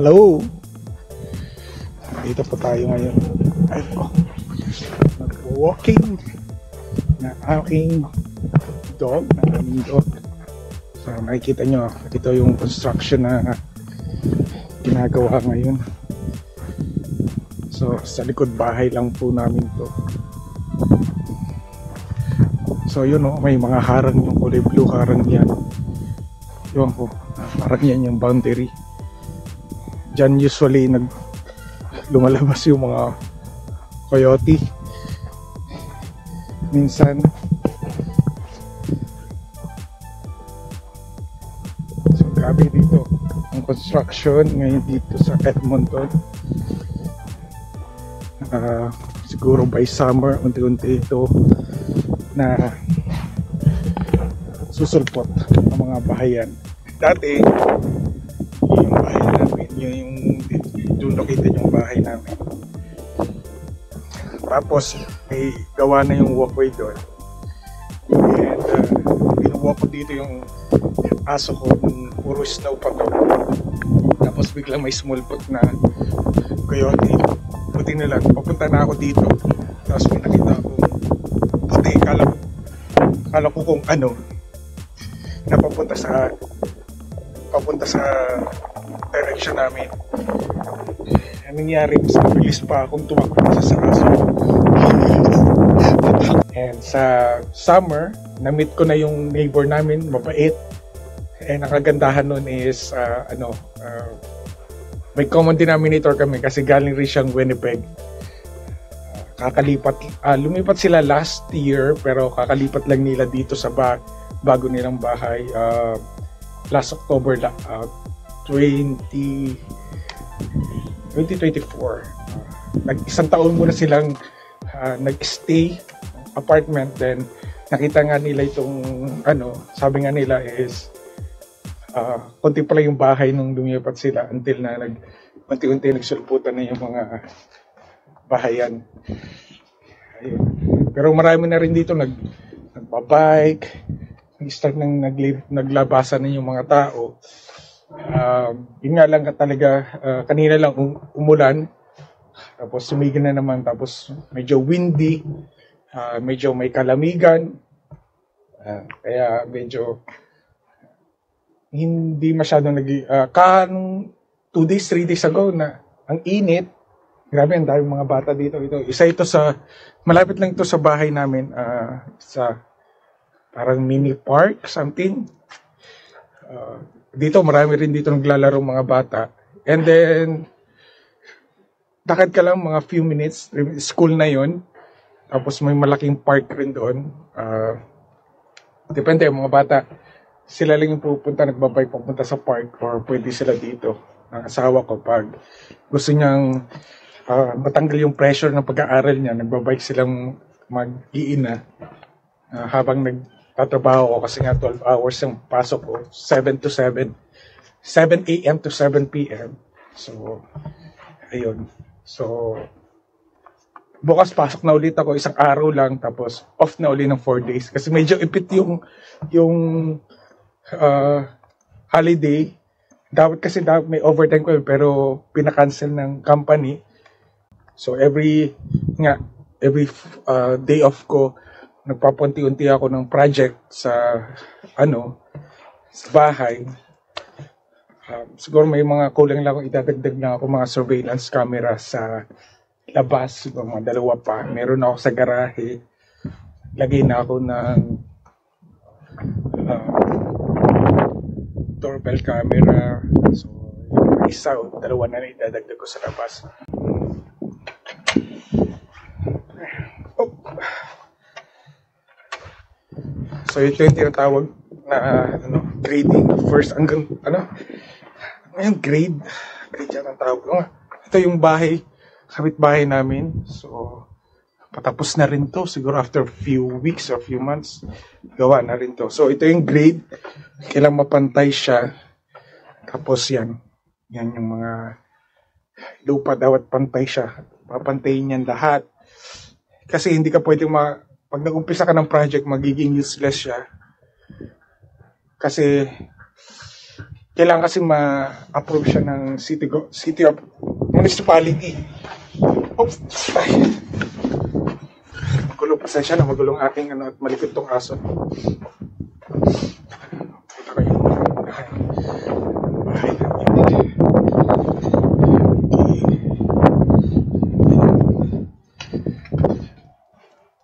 Hello! Dito po tayo ngayon. Nag-walking na aking dog, na aming dog. So makikita nyo, ito yung construction na ginagawa ngayon. So sa likod bahay lang po namin to. So yun o, may mga harang yung kulay blue, harang yan. Yun po, parang yan yung boundary. Diyan usually lumalabas yung mga coyote. Minsan. So grabe dito ang construction ngayon dito sa Edmonton. Siguro by summer unti-unti ito na susulpot ang mga bahayan. Dati yung bahay namin, yung doon nakita yung bahay namin. Tapos may gawa na yung walkway doon. And binuwa ko dito yung aso ko ng puro snow pa to. Tapos biglang may small pot na coyote. Buti na lang, papunta na ako dito. Tapos may nakita akong puti, kala ko kung ano na papunta sa direction namin. Anong nangyari, mas mabilis pa akong tumakbo sa aso. And sa summer, na-meet ko na yung neighbor namin, mabait. And ang kagandahan nun is may common denominator kami kasi galing rin siyang Winnipeg. Lumipat sila last year pero kakalipat lang nila dito sa bago nilang bahay last October 2024. Isang taon muna silang nag-stay apartment, then nakita nga nila itong sabi nga nila is konti pala yung bahay nung lumipat sila until na unti-unti nagsulputan na yung mga bahayan. Ayun. Pero marami na rin dito nagbabike, start nang naglabasan na yung mga tao. Yun nga lang talaga, kanina lang umulan, tapos sumigil na naman, tapos medyo windy, medyo may kalamigan, kaya medyo hindi masyadong 2 days, 3 days ago na ang init. Grabe, ang daming mga bata dito. Isa ito malapit lang ito sa bahay namin, sa parang mini park, something. Dito, marami rin dito naglalaro mga bata. And then, lakad ka lang mga few minutes, school na yon. Tapos may malaking park rin doon. Depende, mga bata, sila lang yung nagbabike pupunta sa park, or pwede sila dito. Ang asawa ko, pag gusto niyang matanggal yung pressure ng pag-aaral niya, nagbabike silang mag-iina habang nagtatrabaho ko, kasi nga 12 hours yung pasok ko, 7 a.m. to 7 p.m. So, ayun. So, bukas pasok na ulit ako, isang araw lang, tapos off na ulit ng 4 days. Kasi medyo ipit yung holiday. Dapat may overtime ko, pero pinakancel ng company. So every day off ko, nagpapunti-unti ako ng project sa bahay. Siguro may mga kulang lang akong idadagdag na ako, mga surveillance camera sa labas, mga 2 pa. Meron ako sa garahe. Lagay na ako ng doorbell camera. So yung isa o 2 na idadagdag ko sa labas. So ito yung tinatawag na grading, first hanggang yung grade yan ang tawag. Ito yung kapitbahay namin. So patapos na rin to, siguro after few weeks or few months gawa na rin to. So ito yung grade, kailangan mapantay siya. Tapos yan yung mga lupa, dapat pantay siya, papantayin yan lahat. Kasi hindi ka pwedeng pag nag-umpisa ka ng project, magiging useless siya. Kasi kailangan kasi ma-approve siya ng city of municipality. Oops. Ay. Magulo, pasensya na, magulong ating at malipit tong aso. Punta kayo.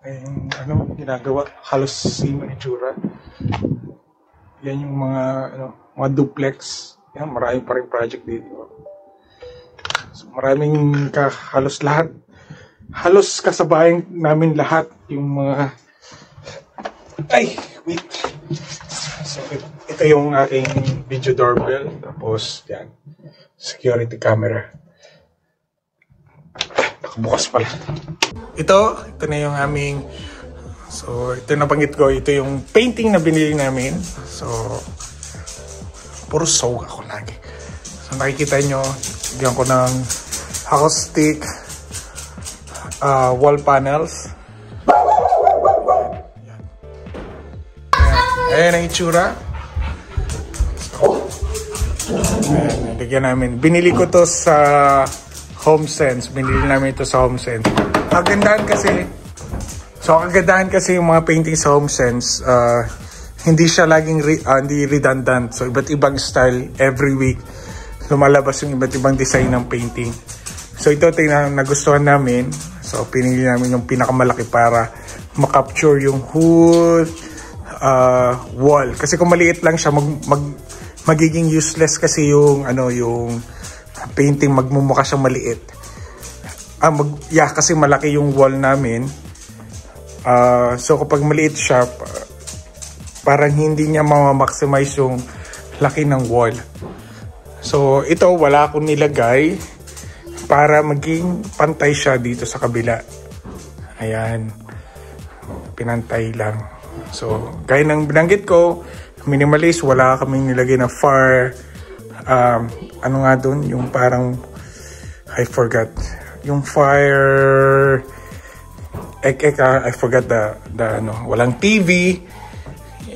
Ayun, ginagawa, halos same ang itsura. Yan yung mga duplex. Yan, marami pa rin project dito. So, maraming halos kasabayan namin lahat yung mga wait. So, ito yung aking video doorbell. Tapos, yan, security camera. Nakabukas pala. Ito na yung aming, so ito nabanggit ko, ito yung painting na binili namin. So, puro soak ako lagi. So, nakikita nyo, bigyan ko ng acoustic wall panels. Ayan ang itsura. Ayan, nalagyan namin. Binili ko to sa HomeSense. Binili namin ito sa HomeSense. Kagandahan kasi yung mga painting sa HomeSense, hindi siya laging hindi redundant. So, iba't ibang style every week. Lumalabas yung iba't ibang design ng painting. So, ito nagustuhan namin. So, pinili namin yung pinakamalaki para makapture yung whole wall. Kasi kung maliit lang siya, magiging useless kasi yung painting, magmumukha siyang maliit. Kasi malaki yung wall namin. So kapag maliit siya, parang hindi niya ma-maximize yung laki ng wall. So ito, wala akong nilagay para maging pantay siya dito sa kabila. Ayan. Pinantay lang. So, gaya ng binanggit ko, minimalist, wala kaming nilagay na fire. Ano nga dun? Yung parang, I forgot. Yung fire, I forgot walang TV.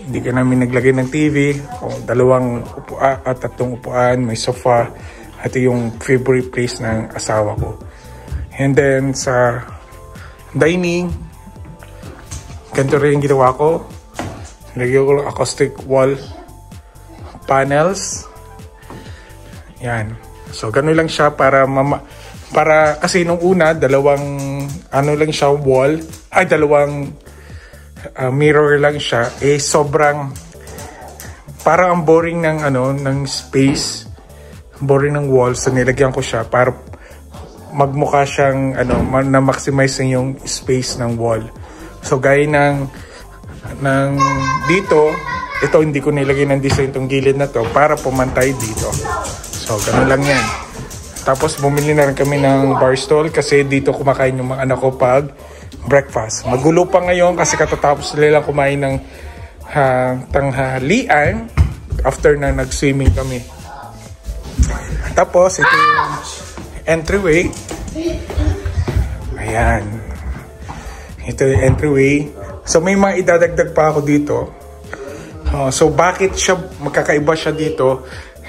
Hindi ka namin naglagay ng TV. Dalawang upuan at tatlong upuan, may sofa. At yung favorite place ng asawa ko. And then sa dining, ganito rin yung ginawa ko. Nilagyan ko ng acoustic wall panels. Yan. So ganun lang siya para kasi nung una dalawang lang siya wall, dalawang mirror lang siya, sobrang parang ang boring ng space, boring ng wall. So nilagyan ko siya para magmukha siyang na maximize yung space ng wall. So gaya ng dito, ito hindi ko nilagay ng design tong gilid na to para pumantay dito. So ganun lang yan. Tapos bumili na rin kami ng bar stool kasi dito kumakain yung mga anak ko pag breakfast. Magulo pa ngayon kasi katatapos nila lang kumain ng tanghalian after na nag-swimming kami. Tapos ito yung entryway. Ayan. Ito yung entryway. So may mga idadagdag pa ako dito. So bakit magkakaiba siya dito?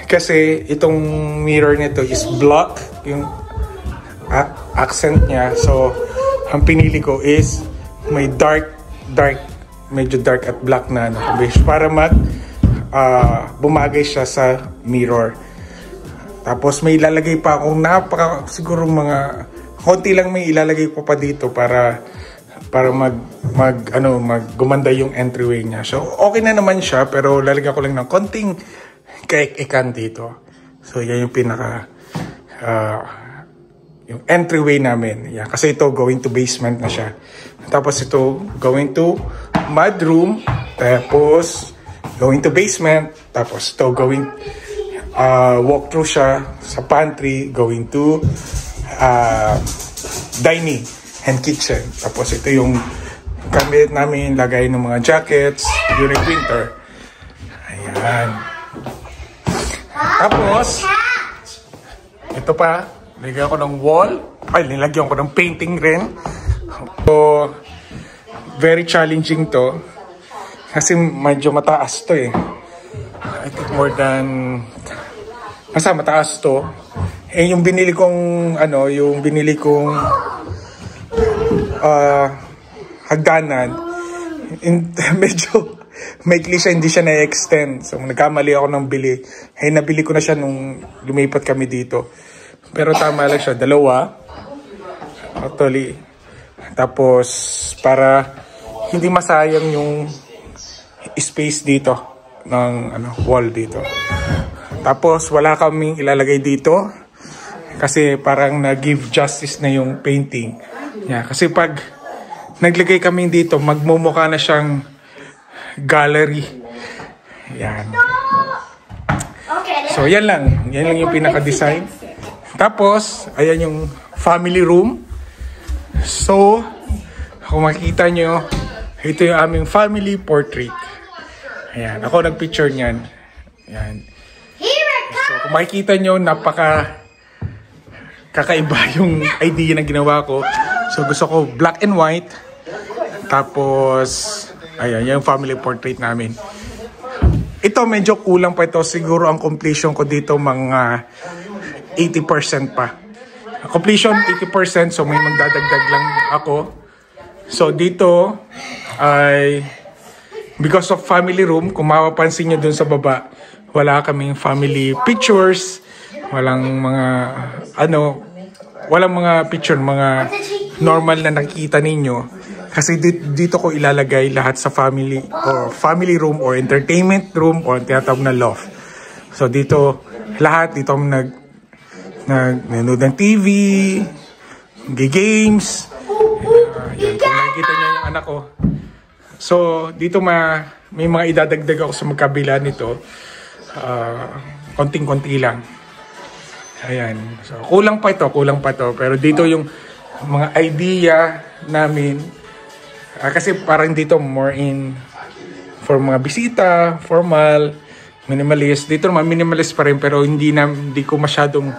Kasi itong mirror nito is black, yung accent niya. So ang pinili ko is may medyo dark at black na para bumagay siya sa mirror. Tapos may ilalagay pa akong siguro mga konti lang may ilalagay ko pa dito para gumanda yung entryway niya. So okay na naman siya, pero lalagyan ko lang ng konting kaik-ikan dito. So yan yung yung entryway namin. Yan. Kasi ito going to basement na siya. Tapos ito going to mudroom. Tapos going to basement. Tapos ito going walk through siya sa pantry. Going to dining and kitchen. Tapos ito yung gamit namin lagay ng mga jackets during winter. Ayan. Tapos ito pa, nilagyan ko ng wall. Nilagyan ko ng painting rin. So very challenging to kasi medyo mataas to I think more than Basta mataas to. Eh yung binili kong hagdanan, medyo maikli siya, hindi siya na-extend. So nagkamali ako ng bili. Eh nabili ko na siya nung lumipat kami dito. Pero tama lang siya, 2. Actually. Tapos para hindi masayang yung space dito ng wall dito. Tapos wala kaming ilalagay dito kasi parang na-give justice na yung painting. Yeah, kasi pag naglagay kami dito, magmumukha na siyang gallery. Yan. So yan lang yung pinaka-design. Tapos ayan yung family room. So kung makikita nyo, ito yung aming family portrait. Ayan, ako nag-picture niyan. Ayan. So, kung makikita nyo, kakaiba yung idea na ginawa ko. So, gusto ko black and white. Tapos, ayan, yung family portrait namin. Ito, medyo kulang pa ito. Siguro ang completion ko dito, mga 80% pa. Completion, 80%. So, may magdadagdag lang ako. So, dito, ay because of family room, kung mapapansin nyo dun sa baba, wala kaming family pictures, walang mga picture, mga normal na nakikita ninyo. Kasi dito ko ilalagay lahat sa family room or entertainment room or tinatawag na loft. So dito, lahat dito nanonood ng TV, games. Yan, kung nakikita niyo yung anak ko. So dito may mga idadagdag ako sa magkabila nito. Konting-konti lang. Ayan. So, kulang pa ito. Pero dito yung mga idea namin. Kasi parang dito more in for mga bisita, formal, minimalist. Dito naman minimalist pa rin pero hindi ko masyadong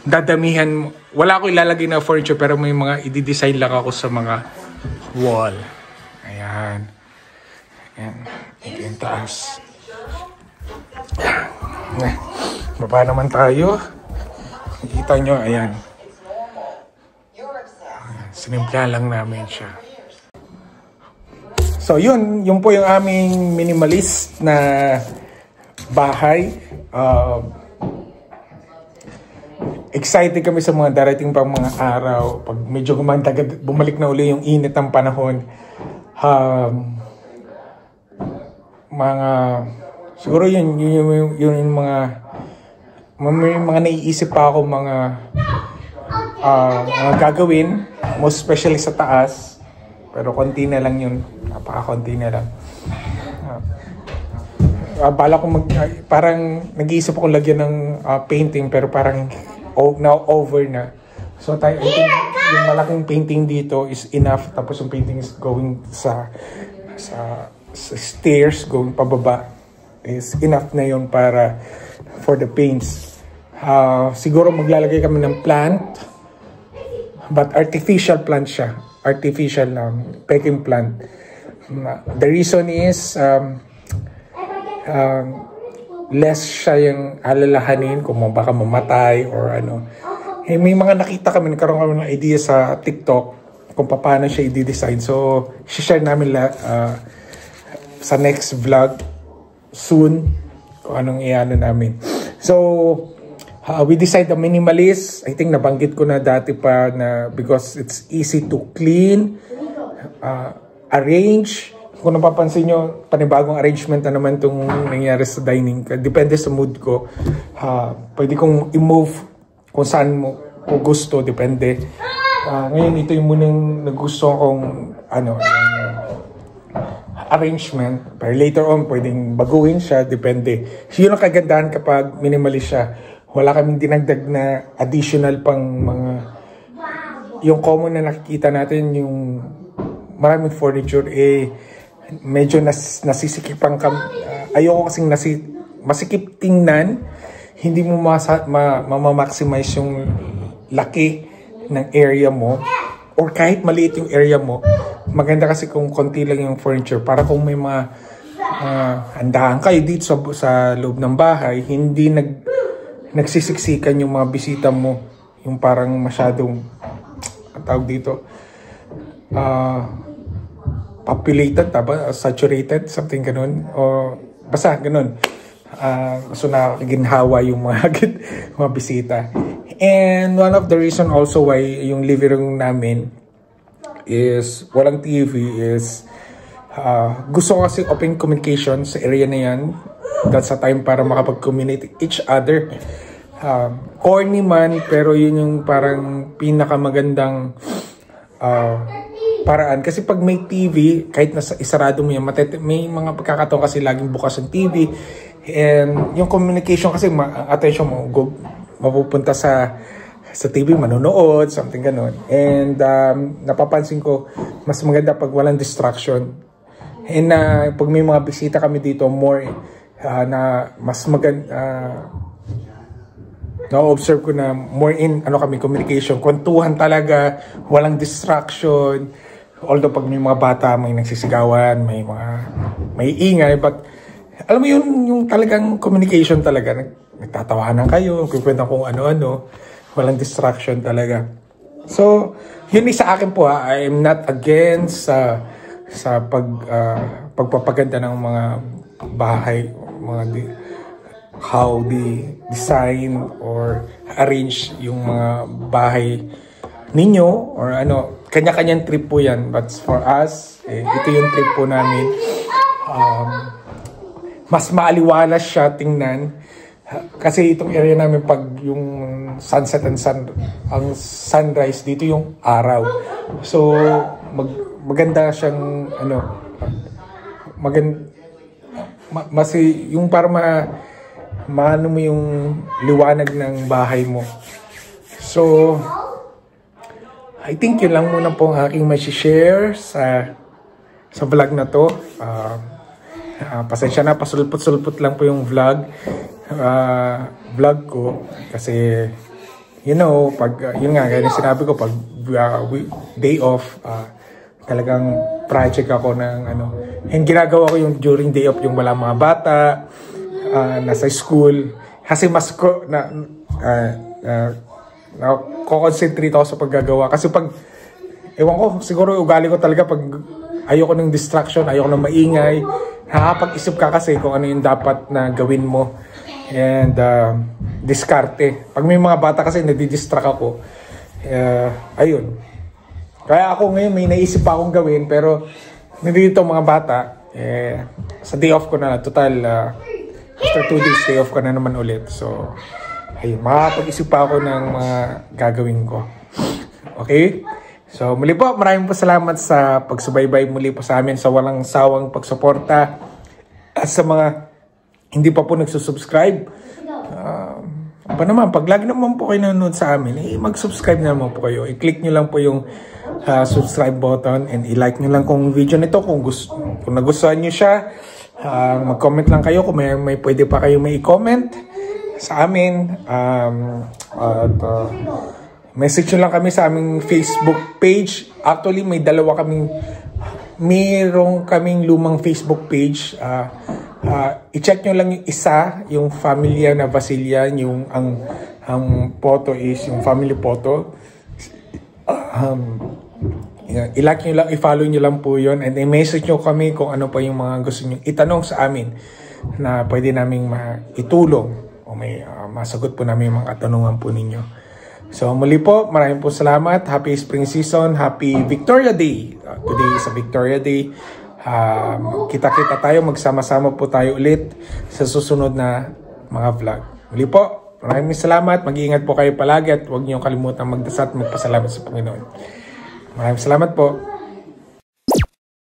dadamihan. Wala ko ilalagay na furniture pero may mga i-design lang ako sa mga wall. Ayan. Ayan. Ito yung taas. Baba naman tayo. Nakita nyo, ayan. Sinimpla lang namin siya. So yun po yung aming minimalist na bahay. Excited kami sa mga darating pang mga araw. Pag medyo bumalik na uli yung init ng panahon. Siguro yun yung may mga naiisip pa ako mga gagawin, most especially sa taas, pero konti na lang yun, napaka-konti na lang. Bala ko parang nag-iisip ako lagyan ng painting pero parang over na. So I think yung malaking painting dito is enough, tapos yung painting is going sa stairs, going pababa, is enough na yun para for the paints. Siguro maglalagay kami ng plant, but artificial plant siya. Artificial peking plant. The reason is less siya yung alalahanin kung baka mamatay or ano. Eh, may mga nakita kami, nagkaroon kami ng idea sa TikTok kung paano siya i-design. So, share namin sa next vlog soon kung anong i-ano namin. So, we decide the minimalist. I think nabanggit ko na dati pa na because it's easy to clean, arrange. Kung napapansin nyo, panibagong arrangement na naman itong nangyari sa dining. Depende sa mood ko. Pwede kong i-move kung saan mo ko gusto. Depende. Ngayon, ito yung munang nagusto kong arrangement. Pero later on, pwedeng baguhin siya. Depende. So, yun ang kagandahan kapag minimalist siya. Wala kaming dinagdag na additional pang mga... Yung common na nakikita natin, yung maraming furniture, medyo nasisikipan ayoko kasing masikip tingnan, hindi mo maximize yung laki ng area mo or kahit maliit yung area mo. Maganda kasi kung konti lang yung furniture para kung may handaan kayo dito sa loob ng bahay, hindi nagsisiksikan yung mga bisita mo, yung parang masyadong tawag dito, populated, saturated, something ganun, o basta ganun. So nakaginhawa yung mga bisita. And one of the reason also why yung living room namin is walang TV is gusto ko kasi open communication sa area na yan. That's a time para makapag-communicate each other. Corny man, pero yun yung parang pinakamagandang paraan. Kasi pag may TV, kahit nasa isarado mo yan, may mga pagkakataon kasi laging bukas ang TV. And yung communication kasi, attention mo, mapupunta sa TV, manonood, something ganun. And napapansin ko, mas maganda pag walang distraction. And pag may mga bisita kami dito, more na mas maganda, na-observe ko na more in kami, communication, kwentuhan talaga, walang distraction. Although pag may mga bata, may nagsisigawan, may ingay, but alam mo yung talagang communication talaga, nagtatawanan kayo, kukwenta kung ano-ano, walang distraction talaga. So, yun sa akin po I am not against sa pagpapaganda ng mga bahay, how they design or arrange yung mga bahay ninyo or kanya-kanyang trip po yan. But for us, ito yung trip po namin. Mas maaliwalas siya tingnan. Kasi itong area namin pag yung sunset and ang sunrise dito yung araw. So maganda siyang yung para maano mo yung liwanag ng bahay mo. So I think yun lang muna po ang aking ma-share sa vlog na to. Pasensya na, pasulpot-sulpot lang po yung vlog ko kasi pag yun nga gaya sinabi ko, pag day off talagang project ako ng and ginagawa ko yung during day off yung wala mga bata nasa school kasi mas ko concentrate ako sa paggagawa kasi pag ewan ko siguro ugali ko talaga pag ayoko ng distraction, ayoko ng maingay. Nakakapag-isip ka kasi kung ano yung dapat na gawin mo. And diskarte. Pag may mga bata kasi nadidistract ako. Ayun. Kaya ako ngayon may naisip pa akong gawin pero nandito mga bata. Sa day off ko na. Total, after 2 days day off ko na naman ulit. So, ayun. Makakapag-isip pa ako ng mga gagawin ko. Okay? So muli po, maraming po salamat sa pagsubaybay muli po sa amin, sa walang sawang pagsuporta. At sa mga hindi pa po nagsusubscribe, pag lagi naman po kayo nanonood sa amin, mag-subscribe naman po kayo. I-click nyo lang po yung subscribe button and i-like nyo lang kung video nito. Kung nagustuhan nyo siya, mag-comment lang kayo kung may pwede pa kayo may i-comment sa amin. Message nyo lang kami sa aming Facebook page. Actually, mayroong kaming lumang Facebook page. I-check nyo lang yung isa, yung Familia na Basilian, yung ang photo is yung family photo. I-like nyo lang, i-follow nyo lang po yun. And i-message nyo kami kung ano pa yung mga gusto nyo itanong sa amin na pwede naming itulong o may masagot po namin yung mga katanungan po ninyo. So muli po, maraming po salamat. Happy Spring Season. Happy Victoria Day. Today is a Victoria Day. Kita-kita tayo. Magsama-sama po tayo ulit sa susunod na mga vlog. Muli po, maraming salamat. Mag-iingat po kayo palagi at huwag niyong kalimutan magdasal at magpasalamat sa Panginoon. Maraming salamat po.